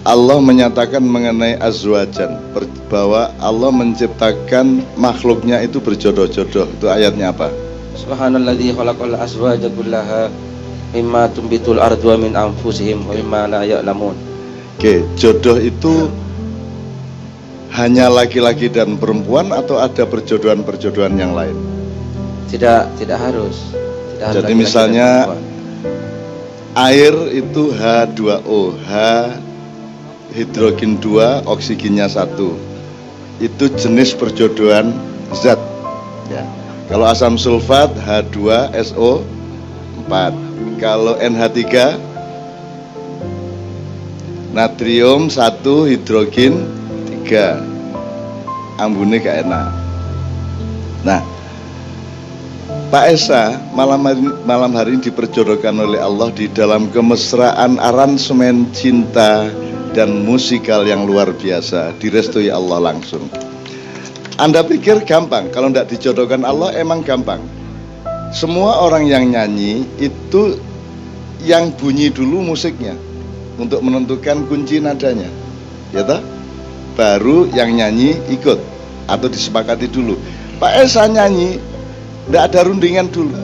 Allah menyatakan mengenai azwajan, bahwa Allah menciptakan makhluknya itu berjodoh-jodoh. Itu ayatnya apa? Subhanalladzi khalaqal azwaja kullaha mimma tumbitul ardu wa min anfusihim wa mimma la ya'lamun. Oke, jodoh itu hanya laki-laki dan perempuan atau ada perjodohan-perjodohan yang lain? Tidak harus. Jadi misalnya air itu H2O, H hidrogen 2, oksigennya 1. Itu jenis perjodohan zat. Ya. Kalau asam sulfat H2SO4. Kalau NH3 natrium 1, hidrogen 3. Ambune gak enak. Nah, Pak Esa malam hari ini diperjodohkan oleh Allah di dalam kemesraan aransemen cinta dan musikal yang luar biasa, direstui Allah langsung. Anda pikir gampang? Kalau tidak dijodohkan Allah emang gampang. Semua orang yang nyanyi itu yang bunyi dulu musiknya untuk menentukan kunci nadanya, ya toh? Baru yang nyanyi ikut atau disepakati dulu. Pak Esa nyanyi tidak ada rundingan dulu.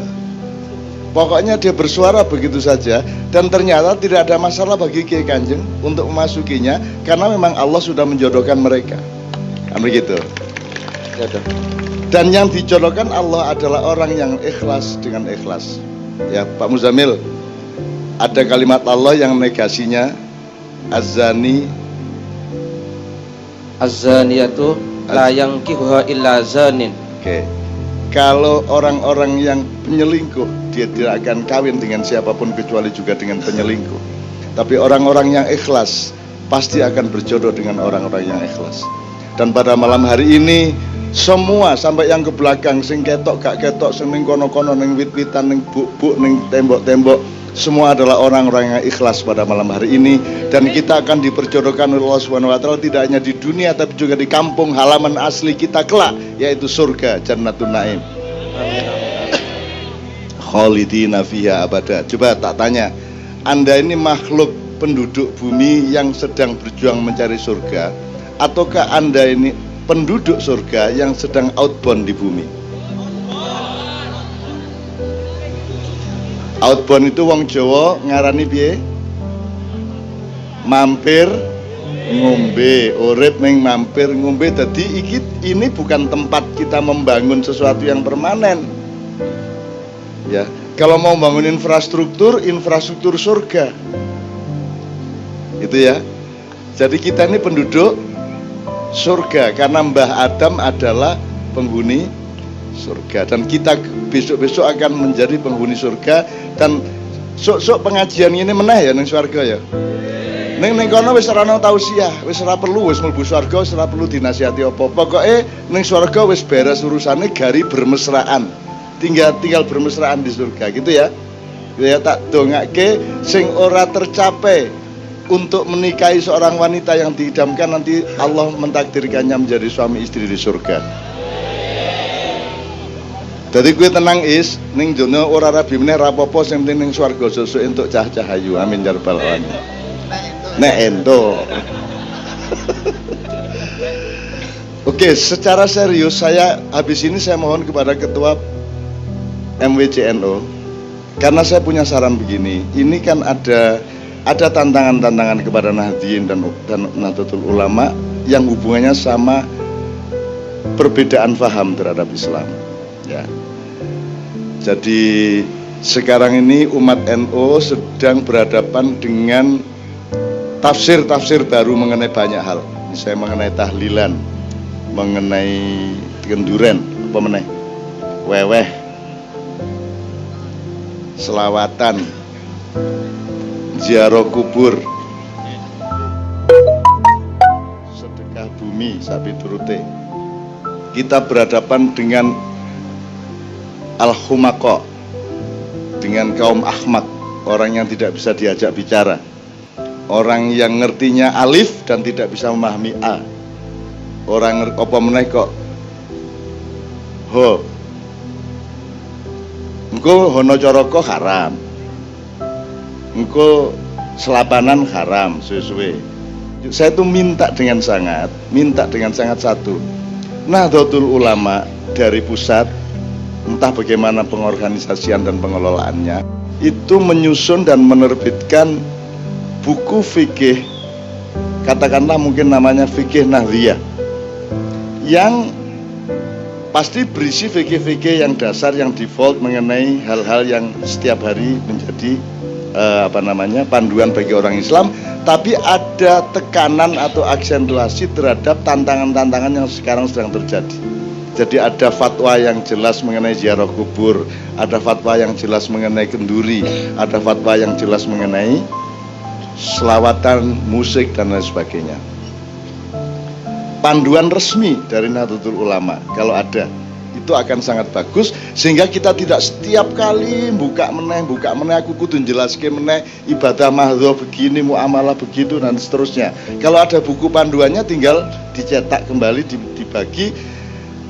Pokoknya dia bersuara begitu saja, dan ternyata tidak ada masalah bagi Kiai Kanjeng untuk memasukinya karena memang Allah sudah menjodohkan mereka. Kan begitu. Dan yang dijodohkan Allah adalah orang yang ikhlas dengan ikhlas. Ya, Pak Muzamil, ada kalimat Allah yang negasinya az-zaniyatu la yankihuha illa zanin. Oke. Kalau orang-orang yang penyelingkuh, dia tidak akan kawin dengan siapapun kecuali juga dengan penyelingkuh. Tapi orang-orang yang ikhlas pasti akan berjodoh dengan orang-orang yang ikhlas. Dan pada malam hari ini semua sampai yang ke belakang, sing ketok gak ketok, sing ning kono-kono, ning wit-witan, ning buk-buk, ning tembok-tembok, semua adalah orang-orang yang ikhlas pada malam hari ini. Dan kita akan diperjodohkan oleh Allah Subhanahu wa Ta'ala tidak hanya di dunia tapi juga di kampung halaman asli kita kelak, yaitu surga Jannatun Naim. Khalidina fiha abada. Coba tak tanya, Anda ini makhluk penduduk bumi yang sedang berjuang mencari surga, ataukah Anda ini penduduk surga yang sedang outbound di bumi? Outbound itu wong Jawa ngarani piye? Mampir ngombe, urip ning mampir ngombe. Jadi ini bukan tempat kita membangun sesuatu yang permanen. Ya, kalau mau bangun infrastruktur surga. Itu ya. Jadi kita ini penduduk surga karena Mbah Adam adalah penghuni surga, dan kita besok-besok akan menjadi penghuni surga. Dan sok pengajian ini meneh ya ning swarga ya. Ning kono wis ora ono tausiah, wis ora perlu, wis mlebu swarga, wis ora perlu dinasihati apa. Pokoke ning swarga wis beres urusane, gari bermesraan. Tinggal bermesraan di surga gitu ya. Ya tak dongake sing ora tercapai untuk menikahi seorang wanita yang diidamkan, nanti Allah mentakdirkannya menjadi suami istri di surga. Jadi gue tenang is, ning donya ora rabi meneh ra apa-apa, sing penting ning swarga sesuk entuk cah-cah ayu. Amin ya rabbal alamin. Nek ento. Oke, secara serius saya habis ini saya mohon kepada ketua MWCNO, karena saya punya saran begini. Ini kan ada tantangan-tantangan kepada Nahdliyin dan Nahdlatul Ulama yang hubungannya sama perbedaan faham terhadap Islam. Ya. Jadi sekarang ini umat NU sedang berhadapan dengan tafsir-tafsir baru mengenai banyak hal. Misalnya mengenai tahlilan, mengenai kenduren, apa meneh, weweh, selawatan, ziarah kubur, sedekah bumi, sapi turute. Kita berhadapan dengan al-humaqa, dengan kaum ahmak, orang yang tidak bisa diajak bicara, orang yang ngertinya alif dan tidak bisa memahami a, orang apa meneh kok ho, engko hono coroko haram, engko selapanan haram suwe-suwe, Saya tuh minta dengan sangat satu. Nahdlatul Ulama dari pusat, entah bagaimana pengorganisasian dan pengelolaannya, itu menyusun dan menerbitkan buku fikih, katakanlah mungkin namanya fikih Nahdliyah, yang pasti berisi fikih-fikih yang dasar, yang default mengenai hal-hal yang setiap hari menjadi panduan bagi orang Islam, tapi ada tekanan atau aksentuasi terhadap tantangan-tantangan yang sekarang sedang terjadi. Jadi ada fatwa yang jelas mengenai ziarah kubur, ada fatwa yang jelas mengenai kenduri, ada fatwa yang jelas mengenai selawatan, musik dan lain sebagainya. Panduan resmi dari Nahdlatul Ulama kalau ada, itu akan sangat bagus, sehingga kita tidak setiap kali buka meneh aku kudu jelaskan meneh ibadah mahdhah begini, muamalah begitu dan seterusnya. Kalau ada buku panduannya tinggal dicetak kembali, dibagi,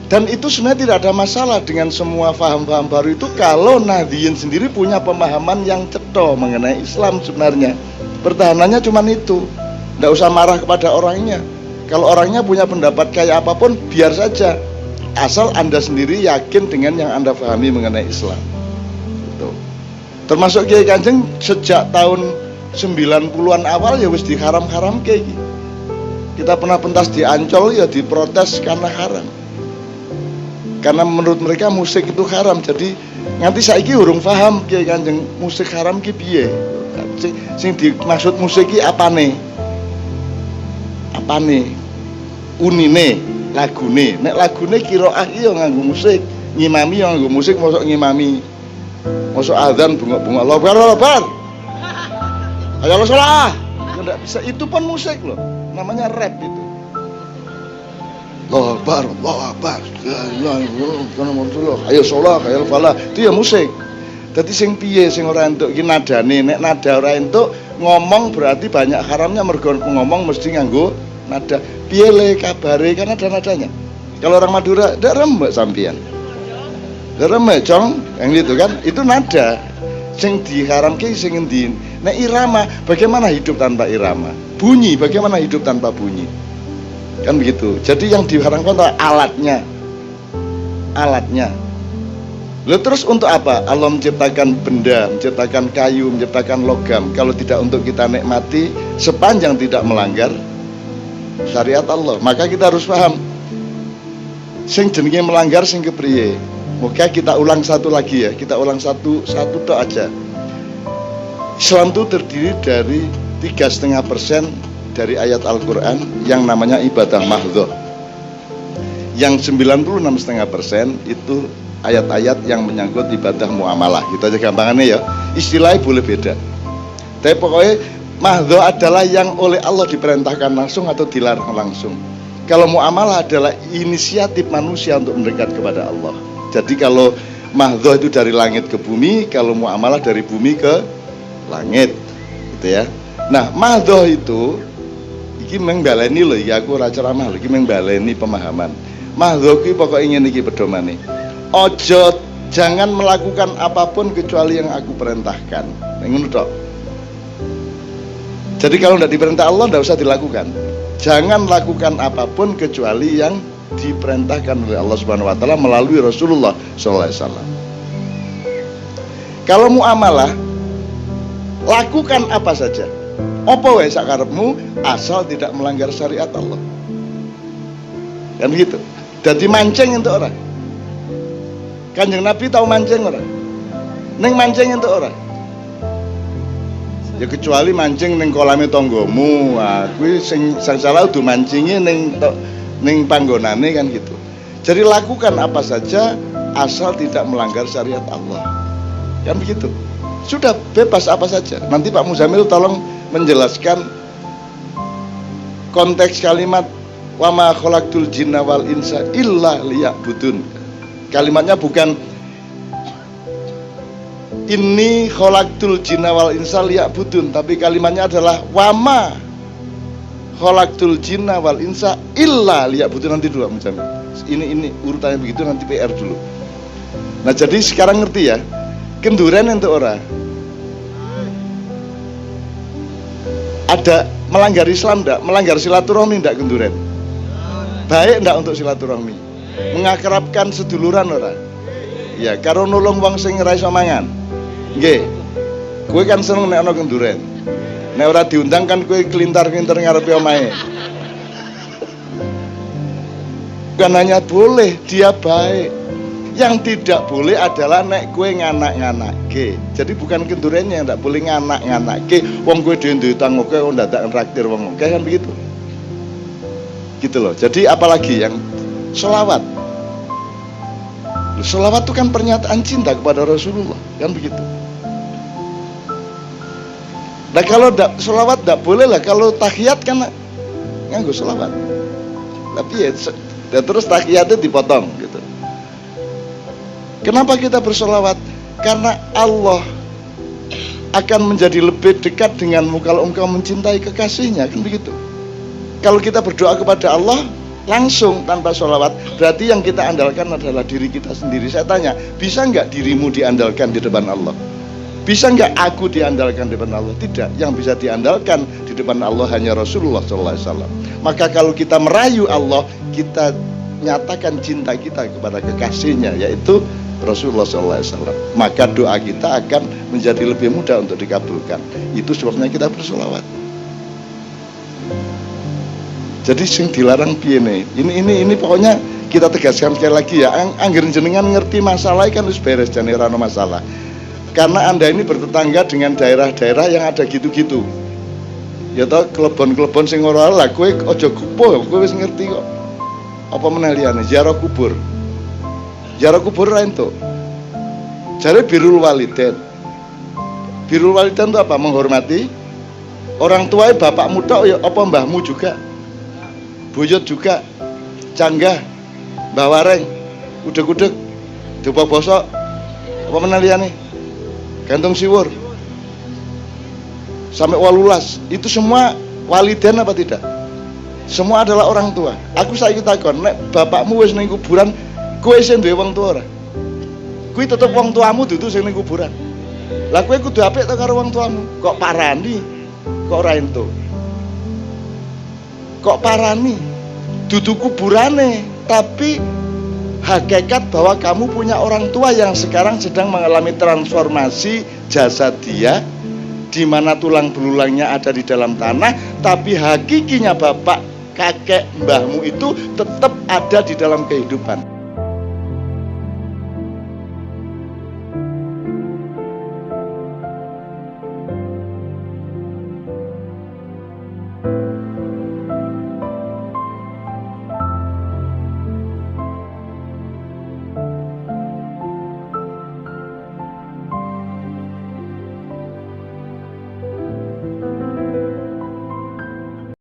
dan itu sebenarnya tidak ada masalah dengan semua paham-paham baru itu kalau Nahdliyin sendiri punya pemahaman yang cetha mengenai Islam. Sebenarnya pertahanannya cuma itu, tidak usah marah kepada orangnya. Kalau orangnya punya pendapat kayak apapun, biar saja, asal Anda sendiri yakin dengan yang Anda pahami mengenai Islam. Gitu. Termasuk Kiai Kanjeng sejak tahun 90-an awal ya wis diharam-haram kayak gitu. Kita pernah pentas di Ancol ya diprotes karena haram. Karena menurut mereka musik itu haram. Jadi nganti saiki urung paham Kiai Kanjeng musik haram ki piye. Sing dimaksud musik ki apane? Unine, lagune. Nek lagune qiraah iki ya nganggo musik, ngimami ya nganggo musik, mosok ngimami. Mosok azan bunga-bunga Allahu Akbar. Ayo salah. Enggak bisa, itu pun musik loh. Namanya rap itu. Allahu Akbar. Ayo salah, ayo falah. Itu ya musik. Dadi sing piye sing ora entuk iki nadane, nek nada ora entuk ngomong berarti banyak haramnya, mergo ngomong mesti nganggo nada. Piye le kabare, kan ada nadanya. Kalau orang Madura ndak remek sampean. Ndak remek cong, yang gitu kan, itu nada. Sing diharamke sing endi? Nek irama, bagaimana hidup tanpa irama? Bunyi, bagaimana hidup tanpa bunyi? Kan begitu. Jadi yang diharamkan adalah alatnya. Lalu terus untuk apa? Allah menciptakan benda, menciptakan kayu, menciptakan logam, kalau tidak untuk kita nikmati sepanjang tidak melanggar syariat Allah. Maka kita harus paham sing jenenge melanggar sing kepriye. Moga kita ulang satu lagi ya, kita ulang satu tok aja. Islam itu terdiri dari 3,5% dari ayat Al-Quran yang namanya ibadah mahdhah. Yang 96,5% itu ayat-ayat yang menyangkut ibadah muamalah. Gitu aja gampangannya ya. Istilahnya boleh beda, tapi pokoknya mahdhah adalah yang oleh Allah diperintahkan langsung atau dilarang langsung. Kalau muamalah adalah inisiatif manusia untuk mendekat kepada Allah. Jadi kalau mahdhah itu dari langit ke bumi, kalau muamalah dari bumi ke langit, gitu ya. Nah, mahdhah itu iki mengbaleni lho, ya aku ora ceramah lho, iki mengbaleni pemahaman. Mahdhah iki pokoke ngene iki pedomane. Ojo, jangan melakukan apapun kecuali yang aku perintahkan. Ngono tok. Jadi kalau tidak diperintah Allah, tidak usah dilakukan. Jangan lakukan apapun kecuali yang diperintahkan oleh Allah Subhanahu Wa Taala melalui Rasulullah SAW. Kalau muamalah, lakukan apa saja. Apa wae sakarepmu asal tidak melanggar syariat Allah. Kan gitu. Jadi mancing untuk orang. Kanjeng Nabi tahu mancing orang. Neng mancing untuk orang. Ya kecuali mancing ning kolame tanggamu, kuwi sing salah udah mancinge ning panggonane kan gitu. Jadi lakukan apa saja asal tidak melanggar syariat Allah. Kan begitu. Sudah bebas apa saja. Nanti Pak Muzamil tolong menjelaskan konteks kalimat wa ma khalaqtul jinna wal insa illa liya'budun. Kalimatnya bukan inni khalaqtul jinna wal insa liya'budun, tapi kalimatnya adalah wa ma khalaqtul jinna wal insa illa liya'budun. Nanti dulu Muzamil. Ini urutannya begitu, nanti PR dulu. Nah, jadi sekarang ngerti ya. Kenduren untuk orang. Ada melanggar Islam enggak? Melanggar silaturahmi enggak Genduren? Baik enggak untuk silaturahmi? Mengakrabkan seduluran ora? Ya, karo nulung wong sing ora iso mangan. Nggih. Kowe kan seneng nek ana Genduren. Nek ora diundang kan kowe kelintar-kelintar ngarepe omahe. Bukan hanya boleh, dia baik. Yang tidak boleh adalah nek kue nganak-nganakke. Jadi bukan Gendurennya yang tidak boleh nganak-nganakke. Wong kue duwe utang oke, wong ndak nraktir wong oke, kan begitu. Gitu loh. Jadi apalagi yang sholawat. Sholawat itu kan pernyataan cinta kepada Rasulullah, kan begitu. Nah kalau sholawat tidak boleh lah. Kalau tahiyat kan nganggo sholawat. Tapi ya terus tahiyatnya dipotong gitu. Kenapa kita bersolawat? Karena Allah akan menjadi lebih dekat denganmu kalau engkau mencintai kekasihnya, kan begitu. Kalau kita berdoa kepada Allah langsung tanpa solawat, berarti yang kita andalkan adalah diri kita sendiri. Saya tanya, bisa nggak dirimu diandalkan di depan Allah? Bisa nggak aku diandalkan di depan Allah? Tidak. Yang bisa diandalkan di depan Allah hanya Rasulullah SAW. Maka kalau kita merayu Allah, kita nyatakan cinta kita kepada kekasihnya, yaitu Rasulullah SAW. Maka doa kita akan menjadi lebih mudah untuk dikabulkan. Itu sebabnya kita bersolawat. Jadi sing dilarang piye nih? Ini pokoknya kita tegaskan sekali lagi ya. Angger jenengan ngerti masalah kan wis beres jane ora ono masalah. Karena Anda ini bertetangga dengan daerah-daerah yang ada gitu-gitu. Ya toh klebon-klebon sing ora lah kowe aja kupo, kowe wis ngerti kok. Apa meneh liyane ziarah kubur. Ziarah kubur ra entuk. Jare birrul walidain. Birrul walidain itu apa? Menghormati orang tua, bapakmu tok ya apa mbahmu juga. Buyut juga. Canggah, Mbah Wareng, udeg-udeg, Dupa Bosok. Apa meneh liyane? Gantung siwur. Sampai 18. Itu semua walidain apa tidak? Semua adalah orang tua. Aku saiki takon, nek bapakmu wis ning kuburan, kowe sing duwe wong tua ora? Kuwi tetep wong tuamu dudu sing ning kuburan. Lah kowe kudu apik to karo wong tuamu. Kok parani? Kok ora entuk? Kok parani? Dudu kuburane, tapi hakikat bahwa kamu punya orang tua yang sekarang sedang mengalami transformasi jasad dia, di mana tulang belulangnya ada di dalam tanah, tapi hakikinya bapak, kakek, mbahmu itu tetap ada di dalam kehidupan.